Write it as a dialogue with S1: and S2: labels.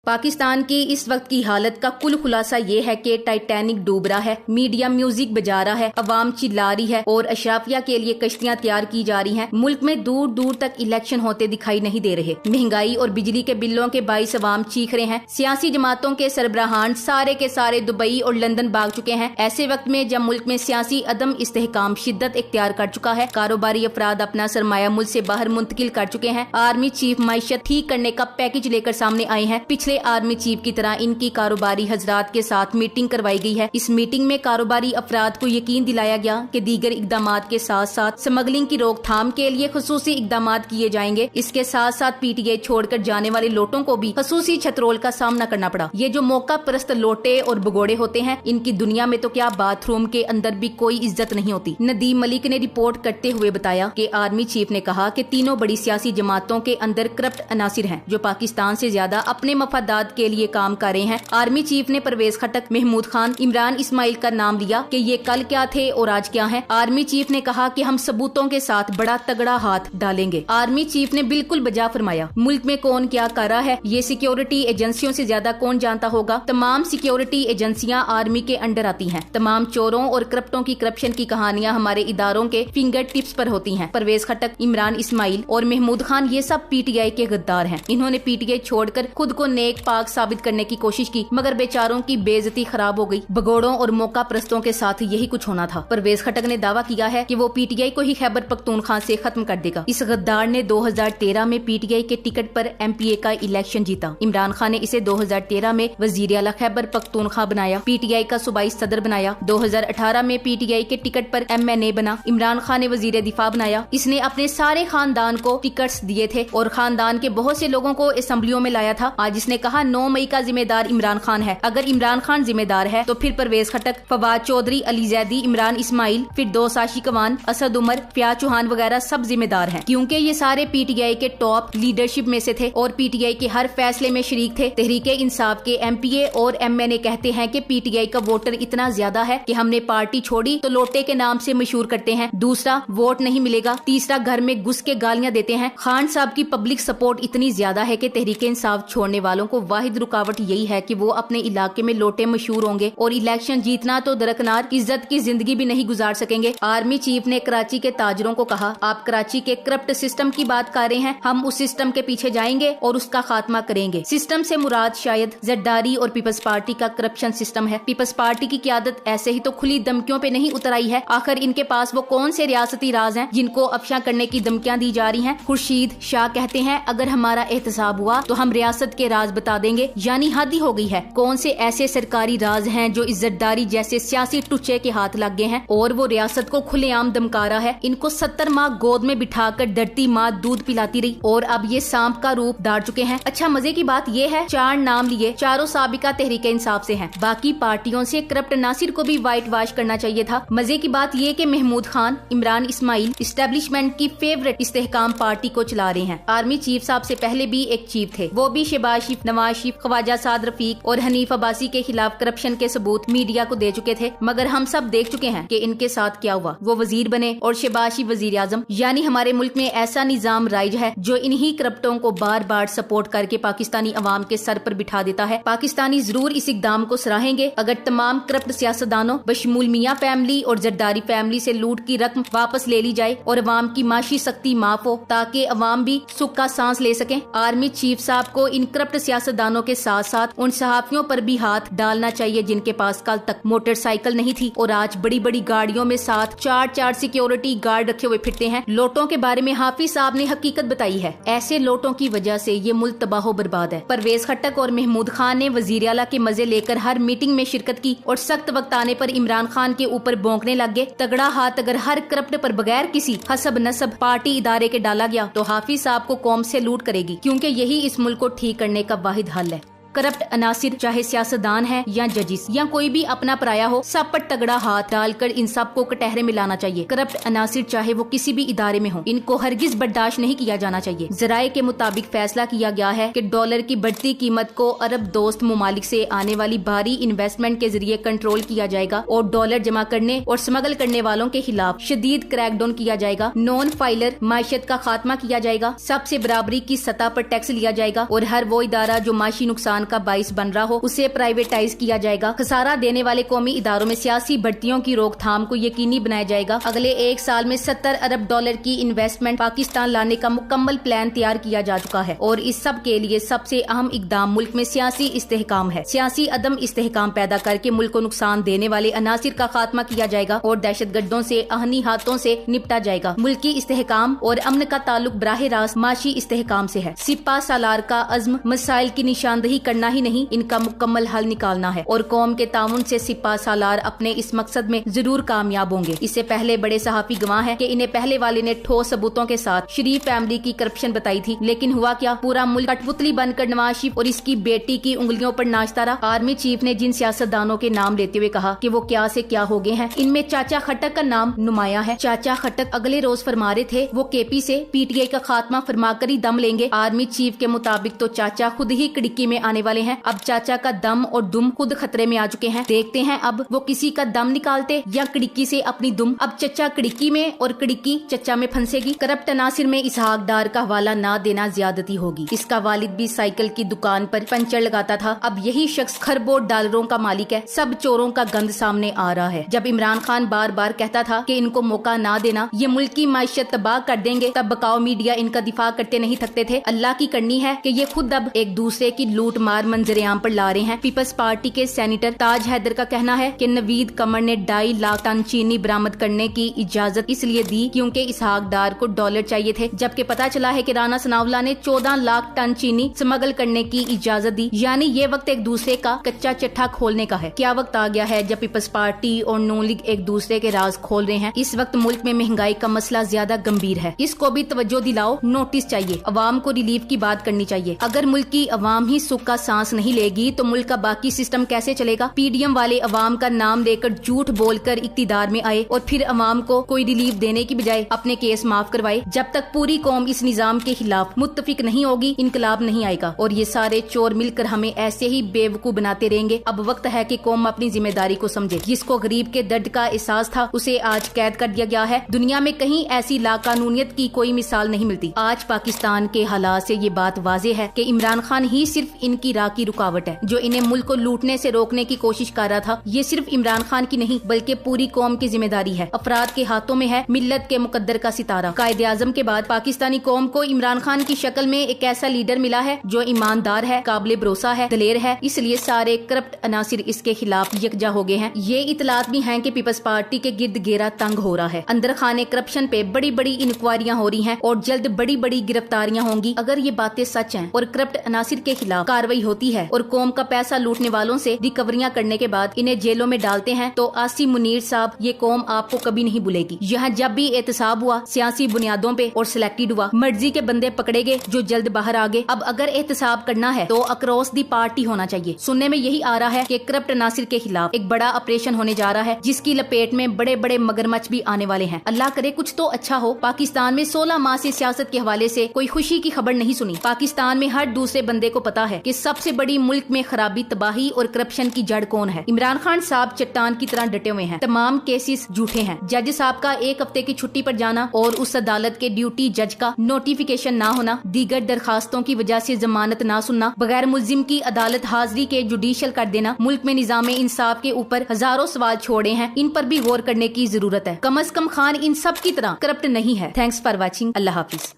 S1: पाकिस्तान की इस वक्त की हालत का कुल खुलासा ये है कि टाइटैनिक डूब रहा है, मीडिया म्यूजिक बजा रहा है, अवाम चिल्ला रही है और अशराफिया के लिए कश्तियां तैयार की जा रही हैं। मुल्क में दूर दूर तक इलेक्शन होते दिखाई नहीं दे रहे। महंगाई और बिजली के बिलों के बाइस अवाम चीख रहे हैं। सियासी जमातों के सरबराहान सारे के सारे दुबई और लंदन भाग चुके हैं। ऐसे वक्त में जब मुल्क में सियासी अदम इस्तेहकाम शिद्दत इख्तियार कर चुका है, कारोबारी अफराद अपना सरमाया मुल्क से बाहर मुंतकिल कर चुके हैं, आर्मी चीफ माइशत ठीक करने का पैकेज लेकर सामने आए हैं। पिछले आर्मी चीफ की तरह इनकी कारोबारी हजरात के साथ मीटिंग करवाई गई है। इस मीटिंग में कारोबारी अफराद को यकीन दिलाया गया कि दीगर इकदामात के साथ साथ स्मगलिंग की रोकथाम के लिए खुसूसी इकदामात किए जाएंगे। इसके साथ साथ पीटीआई छोड़कर जाने वाले लोटों को भी खुसूसी छतरोल का सामना करना पड़ा। ये जो मौका परस्त लोटे और भगोड़े होते हैं, इनकी दुनिया में तो क्या बाथरूम के अंदर भी कोई इज्जत नहीं होती। नदीम मलिक ने रिपोर्ट करते हुए बताया कि आर्मी चीफ ने कहा कि तीनों बड़ी सियासी जमातों के अंदर करप्ट अनासिर हैं जो पाकिस्तान से ज्यादा अपने मफादात के लिए काम कर रहे हैं। आर्मी चीफ ने परवेज खटक, महमूद खान, इमरान इस्माइल का नाम लिया कि ये कल क्या थे और आज क्या हैं। आर्मी चीफ ने कहा कि हम सबूतों के साथ बड़ा तगड़ा हाथ डालेंगे। आर्मी चीफ ने बिल्कुल बजा फरमाया। मुल्क में कौन क्या कर रहा है ये सिक्योरिटी एजेंसियों से ज्यादा कौन जानता होगा। तमाम सिक्योरिटी एजेंसियां आर्मी के अंडर आती हैं। तमाम चोरों और करप्टों की करप्शन की कहानियां हमारे इदारों के फिंगर टिप्स पर होती हैं। परवेज खटक, इमरान इस्माइल और महमूद खान ये सब पीटीआई के गद्दार हैं। इन्होंने पीटीआई छोड़कर खुद को नेक पाक साबित करने की कोशिश की, मगर बेचारों की बेइज्जती खराब हो गई। भगोड़ों और मौका परस्तों के साथ यही कुछ होना था। परवेज खटक ने दावा किया है कि वो पीटीआई को ही खैबर पख्तूनख्वा से खत्म कर देगा। इस गद्दार ने 2013 में पीटीआई के टिकट पर एमपीए का इलेक्शन जीता। इमरान खान ने इसे 2013 में वजीर आला खैबर पख्तूनख्वा बनाया, पीटीआई का सूबाई सदर बनाया। 2018 में पीटीआई के टिकट पर एमएनए बना। इमरान खान ने वजीर दिफा बनाया। इसने अपने सारे खानदान को टिकट्स दिए थे और खानदान के बहुत से लोगों को असेंबलियों में लाया था। आज इसने कहा 9 मई का जिम्मेदार इमरान खान है। अगर इमरान खान जिम्मेदार है तो फिर परवेज खटक, फवाद चौधरी, अली जैदी, इमरान इस्माइल, फिर 2 साशी कवान, असद उमर, फयाज चौहान वगैरह सब जिम्मेदार हैं, क्योंकि ये सारे पीटीआई के टॉप लीडरशिप में से थे और पीटीआई के हर फैसले में शरीक थे। तहरीके इंसाफ के एमपीए और एमएनए कहते हैं कि पीटीआई का वोटर इतना ज्यादा है कि हमने पार्टी छोड़ी तो लोटे के नाम से मशहूर करते हैं। दूसरा, वोट नहीं मिलेगा। तीसरा, घर में घुस के गालियां देते हैं। खान साहब की पब्लिक सपोर्ट इतनी ज्यादा है कि तहरीके इंसाफ छोड़ने वालों को वाहिद रुकावट यही है कि वो अपने इलाके में लोटे मशहूर होंगे और इलेक्शन जीतना तो दरकनार, इज्जत की जिंदगी भी नहीं गुजार सकेंगे। आर्मी चीफ ने कराची के ताजरों को कहा, आप कराची के करप्ट सिस्टम की बात कर रहे हैं, हम उस सिस्टम के पीछे जाएंगे और उसका खात्मा करेंगे। सिस्टम से मुराद शायद जरदारी और पीपल्स पार्टी का करप्शन सिस्टम है। पीपल्स पार्टी की क़यादत ऐसे ही तो खुली धमकियों पे नहीं उतर आई है। आखिर इनके पास वो कौन से रियासती राज हैं जिनको अफशा करने की धमकियां दी जा रही हैं। खुर्शीद शाह कहते हैं, अगर हमारा एहतसाब हुआ तो हम रियासत के राज बता देंगे। यानी हद ही हो गई है। कौन से ऐसे सरकारी राज हैं जो इज्जतदारी जैसे सियासी टुच्चे के हाथ लग गए हैं और वो रियासत को खुलेआम धमका रहा है। इनको 70 माह गोद में बिठाकर डरती माँ दूध पिलाती रही और अब ये सांप का रूप धार चुके हैं। अच्छा, मजे की बात ये है, 4 नाम लिए, चारों साबिका तहरीके इंसाफ से हैं। बाकी पार्टियों से करप्ट नासिर को भी व्हाइट वॉश करना चाहिए था। मजे की बात ये कि महमूद खान, इमरान इस्माइल इस्टेब्लिशमेंट की फेवरेट इस्तेहकाम पार्टी को चला रहे हैं। आर्मी चीफ साहब से पहले भी एक चीफ थे, वो भी शहबाज शरीफ, नवाज शरीफ, ख्वाजा साद रफीक और हनीफ अब्बासी के खिलाफ करप्शन के सबूत मीडिया को दे चुके थे। मगर हम सब देख चुके हैं कि इनके साथ क्या हुआ। वो वजीर बने और शहबाज शरीफ वजीर आजम। यानी हमारे मुल्क में ऐसा निजाम राइज है जो इन्हीं करप्टों को बार बार सपोर्ट करके पाकिस्तानी अवाम के सर पर बिठा देता है। पाकिस्तानी जरूर इस इकदाम को सराहेंगे अगर तमाम करप्ट सियासतदानों बशमूल मियां फैमिली और जरदारी फैमिली से लूट की रकम वापस ले ली जाए और अवाम की माशी सख्ती माफ हो, ताकि अवाम भी सुख का सांस ले सकें। आर्मी चीफ साहब को इन करप्ट सियासतदानों के साथ साथ उन सहाफियों पर भी हाथ डालना चाहिए जिनके पास कल तक मोटरसाइकिल नहीं थी और आज बड़ी बड़ी गाड़ियों में साथ 4-4 सिक्योरिटी गार्ड रखे हुए फिरते हैं। लोटों के बारे में हाफिज साहब ने हकीकत बताई है। ऐसे लोटों की वजह से ये मुल्क तबाह बर्बाद है। परवेज खटक और महमूद खान ने वजीर आला के मजे लेकर हर मीटिंग में शिरकत की और सख्त वक्त आने पर इमरान खान के ऊपर भौंकने लग गए। तगड़ा हाथ अगर हर करप्ट पर बगैर किसी हसब नसब पार्टी इदारे के डाला गया तो हाफिज साहब को कौम से लूट करेगी, क्योंकि यही इस मुल्क को ठीक करने का वाहिद हल है। करप्ट अनासिर चाहे सियासतदान है या जजिस या कोई भी अपना पराया हो, सब पर तगड़ा हाथ डालकर इन सब को कटहरे में लाना चाहिए। करप्ट अनासिर चाहे वो किसी भी इदारे में हो, इनको हरगिज बर्दाश्त नहीं किया जाना चाहिए। जराये के मुताबिक फैसला किया गया है कि डॉलर की बढ़ती कीमत को अरब दोस्त मुमालिक से आने वाली भारी इन्वेस्टमेंट के जरिए कंट्रोल किया जाएगा और डॉलर जमा करने और स्मगल करने वालों के खिलाफ शदीद क्रैकडाउन किया जाएगा। नॉन फाइलर माशियत का खात्मा किया जाएगा। सबसे बराबरी की सतह पर टैक्स लिया जाएगा और हर वो इदारा जो माशी नुकसान का बाइस बन रहा हो उसे प्राइवेटाइज किया जाएगा। खसारा देने वाले कौमी इदारों में सियासी भर्तियों की रोकथाम को यकीनी बनाया जाएगा। अगले 1 साल में $70 अरब की इन्वेस्टमेंट पाकिस्तान लाने का मुकम्मल प्लान तैयार किया जा चुका है और इस सब के लिए सबसे अहम इकदाम मुल्क में सियासी इस्तेहकाम है। सियासी अदम इस्तेहकाम पैदा करके मुल्क को नुकसान देने वाले अनासिर का खात्मा किया जाएगा और दहशतगर्दों से अहनी हाथों से निपटा जाएगा। मुल्की इस्तेहकाम और अमन का ताल्लुक बराह रास्त माशी इस्तेहकाम से है। सिपा सालार का अज़्म मसाइल की निशानदही करना ही नहीं, इनका मुकम्मल हल निकालना है और कौम के ताउन से सिपा सालार अपने इस मकसद में जरूर कामयाब होंगे। इससे पहले बड़े सहाफी गवाह है कि इन्हें पहले वाले ने ठोस सबूतों के साथ शरीफ फैमिली की करप्शन बताई थी, लेकिन हुआ क्या, पूरा मुल्क कठपुतली बनकर नवाज शरीफ और इसकी बेटी की उंगलियों पर नाचता रहा। आर्मी चीफ ने जिन सियासतदानों के नाम लेते हुए कहा कि वो क्या से क्या हो गए हैं, इनमें चाचा खट्टक का नाम नुमाया है। चाचा खट्टक अगले रोज फरमा रहे थे वो केपी से पीटीआई का खात्मा फरमाकर ही दम लेंगे। आर्मी चीफ के मुताबिक तो चाचा खुद ही कड़िक्की में आने वाले हैं। अब चाचा का दम और दुम खुद खतरे में आ चुके हैं। देखते हैं अब वो किसी का दम निकालते या कड़िक्की से अपनी दुम। अब चचा कड़िक्की में और कड़िक्की चचा में फंसेगी। करप्ट अनासिर में इसहाक डार का हवाला ना देना ज्यादती होगी। इसका वालिद भी साइकिल की दुकान पर पंचर लगाता था। अब यही शख्स खरबों डॉलरों का मालिक है। सब चोरों का गंद सामने आ रहा है। जब इमरान खान बार बार कहता था कि इनको मौका ना देना, ये मुल्क की माइशत तबाह कर देंगे, तब बकाओ मीडिया इनका दिफा करते नहीं थकते थे। अल्लाह की करनी है कि ये खुद अब एक दूसरे की लूट मार मंजरेआम पर ला रहे हैं। पीपल्स पार्टी के सेनेटर ताज हैदर का कहना है कि नवीद कमर ने 2.5 लाख टन चीनी बरामद करने की इजाजत इसलिए दी क्योंकि इसहाक डार को डॉलर चाहिए थे, जबकि पता चला है कि राना सनाउल्लाह ने 14 लाख टन चीनी स्मगल करने की इजाजत दी। यानी ये वक्त एक दूसरे का कच्चा चिट्ठा खोलने का है। क्या वक्त आ गया है जब पीपल्स पार्टी और नून लीग एक दूसरे के राज खोल रहे हैं। इस वक्त मुल्क में महंगाई का मसला ज्यादा गंभीर है, इसको भी तवज्जो दिलाओ। नोटिस चाहिए, अवाम को रिलीफ की बात करनी चाहिए। अगर मुल्क की अवाम ही सुख का सांस नहीं लेगी तो मुल्क का बाकी सिस्टम कैसे चलेगा। पीडीएम वाले अवाम का नाम लेकर झूठ बोलकर इक्तिदार में आए और फिर अवाम को कोई रिलीफ देने की बजाय अपने केस माफ करवाए। जब तक पूरी कौम इस निजाम के खिलाफ मुत्तफिक नहीं होगी, इनकलाब नहीं आएगा और ये सारे चोर मिलकर हमें ऐसे ही बेवकूफ बनाते रहेंगे। अब वक्त है कि कौम अपनी जिम्मेदारी को समझे। जिसको गरीब के दर्द का एहसास था उसे आज कैद कर दिया गया है। दुनिया में कहीं ऐसी लाकानूनियत की कोई मिसाल नहीं मिलती। आज पाकिस्तान के हालात से ये बात वाज़ेह है कि इमरान खान ही सिर्फ इनकी राह की रुकावट है, जो इन्हें मुल्क को लूटने से रोकने की कोशिश कर रहा था। ये सिर्फ इमरान खान की नहीं बल्कि पूरी कौम की जिम्मेदारी है। अफराद के हाथों में है मिल्लत के मुकद्दर का सितारा। कायदे आजम के बाद पाकिस्तानी कौम को इमरान खान की शक्ल में एक ऐसा लीडर मिला है जो ईमानदार है, काबिल भरोसा है, दलेर है। इसलिए सारे करप्ट अनासिर इसके खिलाफ यकजा हो गए हैं। ये इतलात भी हैं कि पीपल्स पार्टी के गिर्द घेरा तंग हो रहा है। अंदर खाने करप्शन पे बड़ी बड़ी इंक्वायरियां हो रही हैं और जल्द बड़ी बड़ी गिरफ्तारियां होंगी। अगर ये बातें सच हैं और करप्ट अनासिर के खिलाफ कार्रवाई होती है और कौम का पैसा लूटने वालों से रिकवरियां करने के बाद इन्हें जेलों में डालते हैं तो आसिम मुनीर साहब, ये कौम आपको कभी नहीं भूलेगी। यहाँ जब भी एहतसाब हुआ सियासी बुनियादों पे और सिलेक्टेड हुआ, मर्जी के बंदे पकड़े गए जो जल्द बाहर आ गए। अब अगर एहतसाब करना है तो अक्रॉस दी पार्टी होना चाहिए। सुनने में यही आ रहा है कि करप्ट नासिर के खिलाफ एक बड़ा ऑपरेशन होने जा रहा है जिसकी लपेट में बड़े बड़े मगरमच्छ भी आने वाले हैं। अल्लाह करे कुछ तो अच्छा हो। पाकिस्तान में 16 माह से सियासत के हवाले से कोई खुशी की खबर नहीं सुनी। पाकिस्तान में हर दूसरे बंदे को पता है कि सबसे बड़ी मुल्क में खराबी, तबाही और करप्शन की जड़ कौन है। इमरान खान साहब चट्टान की तरह डटे हुए हैं। तमाम केसेस झूठे हैं। जज साहब का 1 हफ्ते की छुट्टी पर जाना और उस अदालत के ड्यूटी जज का नोटिफिकेशन ना होना, दीगर दरखास्तों की वजह से जमानत ना सुनना, बगैर मुल्जिम की अदालत हाजिरी के जुडिशियल कर देना, मुल्क में निजाम इंसाफ के ऊपर हजारों सवाल छोड़े हैं। इन पर भी गौर करने की जरूरत है। कम अज कम खान इन सब की तरह करप्ट नहीं है। Thanks for watching. Allah Hafiz.